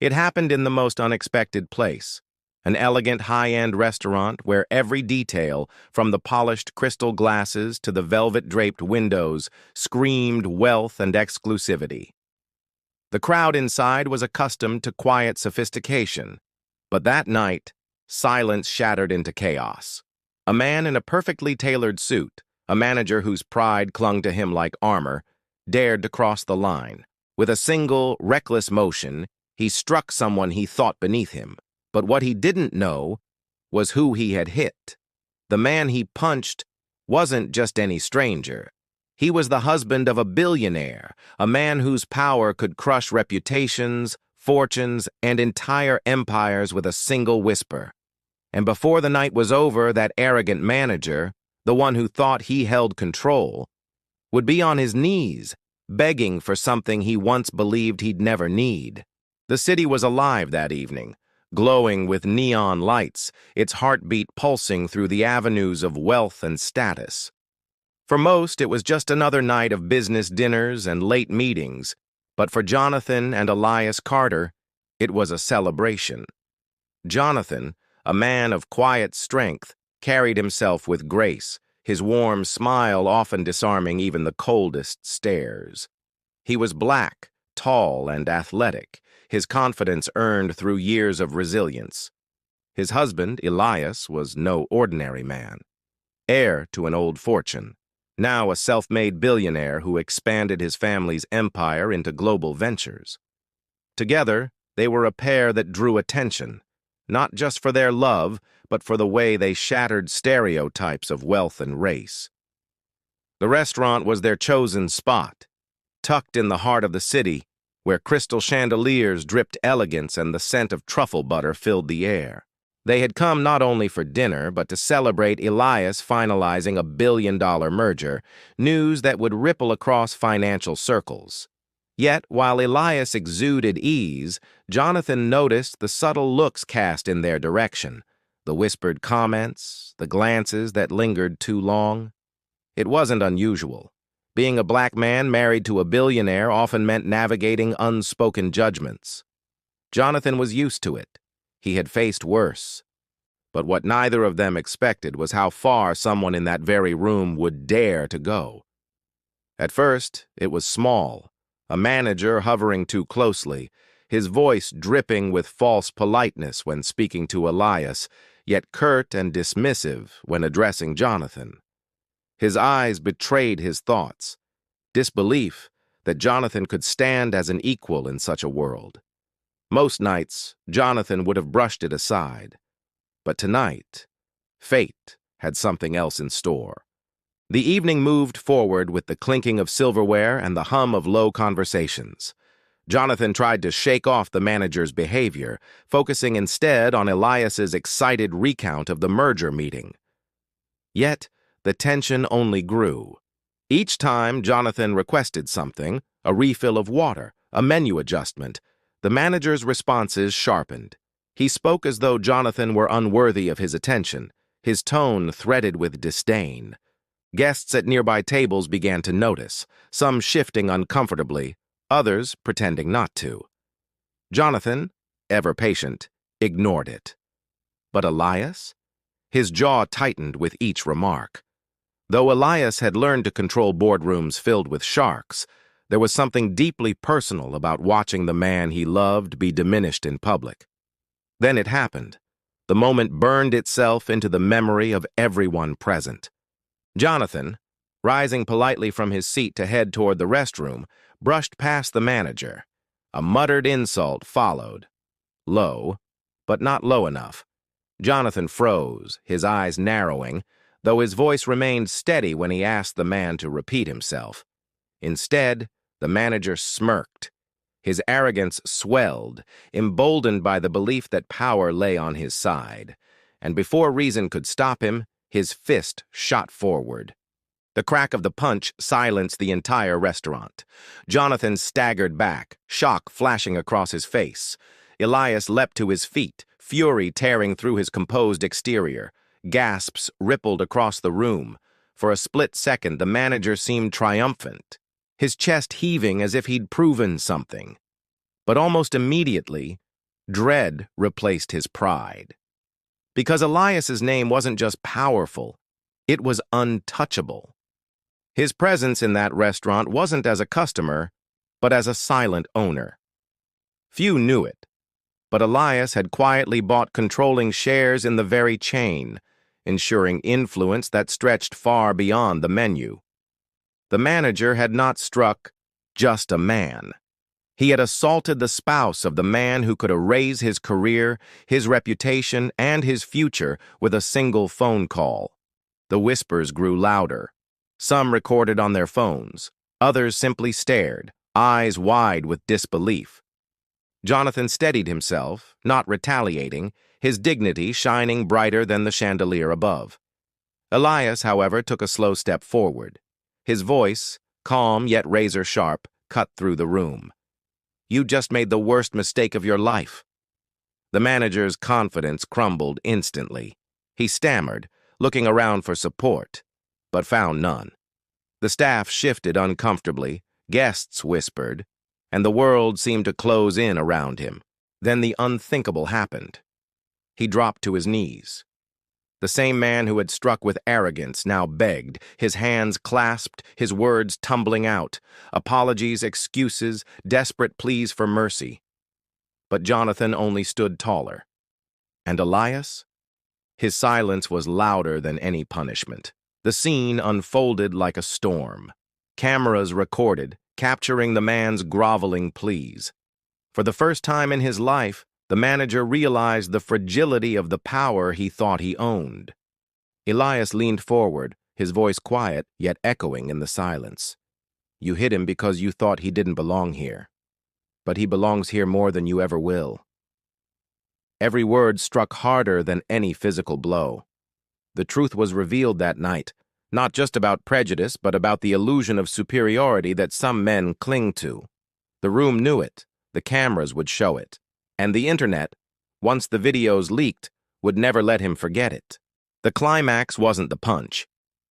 It happened in the most unexpected place, an elegant high-end restaurant where every detail, from the polished crystal glasses to the velvet-draped windows, screamed wealth and exclusivity. The crowd inside was accustomed to quiet sophistication, but that night, silence shattered into chaos. A man in a perfectly tailored suit, a manager whose pride clung to him like armor, dared to cross the line. With a single, reckless motion, he struck someone he thought beneath him. But what he didn't know was who he had hit. The man he punched wasn't just any stranger. He was the husband of a billionaire, a man whose power could crush reputations, fortunes, and entire empires with a single whisper. And before the night was over, that arrogant manager, the one who thought he held control, would be on his knees, begging for something he once believed he'd never need. The city was alive that evening, glowing with neon lights, its heartbeat pulsing through the avenues of wealth and status. For most, it was just another night of business dinners and late meetings, but for Jonathan and Elias Carter, it was a celebration. Jonathan, a man of quiet strength, carried himself with grace, his warm smile often disarming even the coldest stares. He was black, tall, and athletic, his confidence earned through years of resilience. His husband, Elias, was no ordinary man. Heir to an old fortune, now a self-made billionaire who expanded his family's empire into global ventures. Together, they were a pair that drew attention, not just for their love, but for the way they shattered stereotypes of wealth and race. The restaurant was their chosen spot, tucked in the heart of the city, where crystal chandeliers dripped elegance and the scent of truffle butter filled the air. They had come not only for dinner, but to celebrate Elias finalizing a billion-dollar merger, news that would ripple across financial circles. Yet, while Elias exuded ease, Jonathan noticed the subtle looks cast in their direction, the whispered comments, the glances that lingered too long. It wasn't unusual. Being a black man married to a billionaire often meant navigating unspoken judgments. Jonathan was used to it. He had faced worse. But what neither of them expected was how far someone in that very room would dare to go. At first, it was small, a manager hovering too closely, his voice dripping with false politeness when speaking to Elias, yet curt and dismissive when addressing Jonathan. His eyes betrayed his thoughts, disbelief that Jonathan could stand as an equal in such a world. Most nights, Jonathan would have brushed it aside. But tonight, fate had something else in store. The evening moved forward with the clinking of silverware and the hum of low conversations. Jonathan tried to shake off the manager's behavior, focusing instead on Elias's excited recount of the merger meeting. Yet, the tension only grew. Each time Jonathan requested something, a refill of water, a menu adjustment, the manager's responses sharpened. He spoke as though Jonathan were unworthy of his attention, his tone threaded with disdain. Guests at nearby tables began to notice, some shifting uncomfortably, others pretending not to. Jonathan, ever patient, ignored it. But Elias? His jaw tightened with each remark. Though Elias had learned to control boardrooms filled with sharks, there was something deeply personal about watching the man he loved be diminished in public. Then it happened. The moment burned itself into the memory of everyone present. Jonathan, rising politely from his seat to head toward the restroom, brushed past the manager. A muttered insult followed. Low, but not low enough. Jonathan froze, his eyes narrowing, though his voice remained steady when he asked the man to repeat himself. Instead, the manager smirked. His arrogance swelled, emboldened by the belief that power lay on his side, and before reason could stop him, his fist shot forward. The crack of the punch silenced the entire restaurant. Jonathan staggered back, shock flashing across his face. Elias leapt to his feet, fury tearing through his composed exterior. Gasps rippled across the room. For a split second, the manager seemed triumphant, his chest heaving as if he'd proven something. But almost immediately, Dread replaced his pride. Because Elias's name wasn't just powerful, it was untouchable. His presence in that restaurant wasn't as a customer, but as a silent owner. Few knew it, but Elias had quietly bought controlling shares in the very chain, ensuring influence that stretched far beyond the menu. The manager had not struck just a man. He had assaulted the spouse of the man who could erase his career, his reputation, and his future with a single phone call. The whispers grew louder. Some recorded on their phones. Others simply stared, eyes wide with disbelief. Jonathan steadied himself, not retaliating, his dignity shining brighter than the chandelier above. Elias, however, took a slow step forward. His voice, calm yet razor-sharp, cut through the room. "You just made the worst mistake of your life." The manager's confidence crumbled instantly. He stammered, looking around for support, but found none. The staff shifted uncomfortably, guests whispered, and the world seemed to close in around him. Then the unthinkable happened. He dropped to his knees. The same man who had struck with arrogance now begged, his hands clasped, his words tumbling out, apologies, excuses, desperate pleas for mercy. But Jonathan only stood taller. And Elias? His silence was louder than any punishment. The scene unfolded like a storm. Cameras recorded, capturing the man's groveling pleas. For the first time in his life, the manager realized the fragility of the power he thought he owned. Elias leaned forward, his voice quiet yet echoing in the silence. "You hit him because you thought he didn't belong here. But he belongs here more than you ever will." Every word struck harder than any physical blow. The truth was revealed that night, not just about prejudice, but about the illusion of superiority that some men cling to. The room knew it, the cameras would show it, and the internet, once the videos leaked, would never let him forget it. The climax wasn't the punch.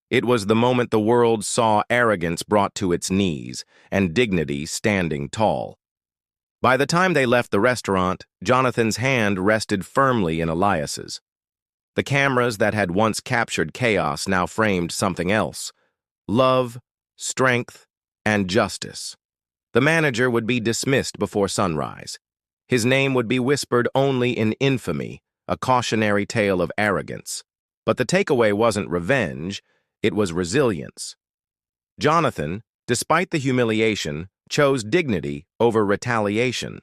It was the moment the world saw arrogance brought to its knees and dignity standing tall. By the time they left the restaurant, Jonathan's hand rested firmly in Elias's. The cameras that had once captured chaos now framed something else: love, strength, and justice. The manager would be dismissed before sunrise. His name would be whispered only in infamy, a cautionary tale of arrogance. But the takeaway wasn't revenge, it was resilience. Jonathan, despite the humiliation, chose dignity over retaliation.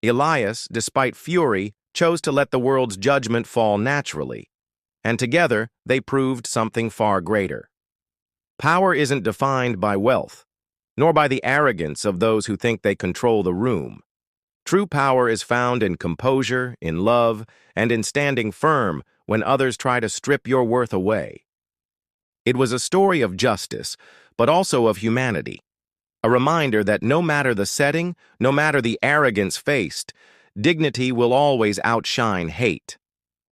Elias, despite fury, chose to let the world's judgment fall naturally. And together, they proved something far greater. Power isn't defined by wealth, nor by the arrogance of those who think they control the room. True power is found in composure, in love, and in standing firm when others try to strip your worth away. It was a story of justice, but also of humanity. A reminder that no matter the setting, no matter the arrogance faced, dignity will always outshine hate.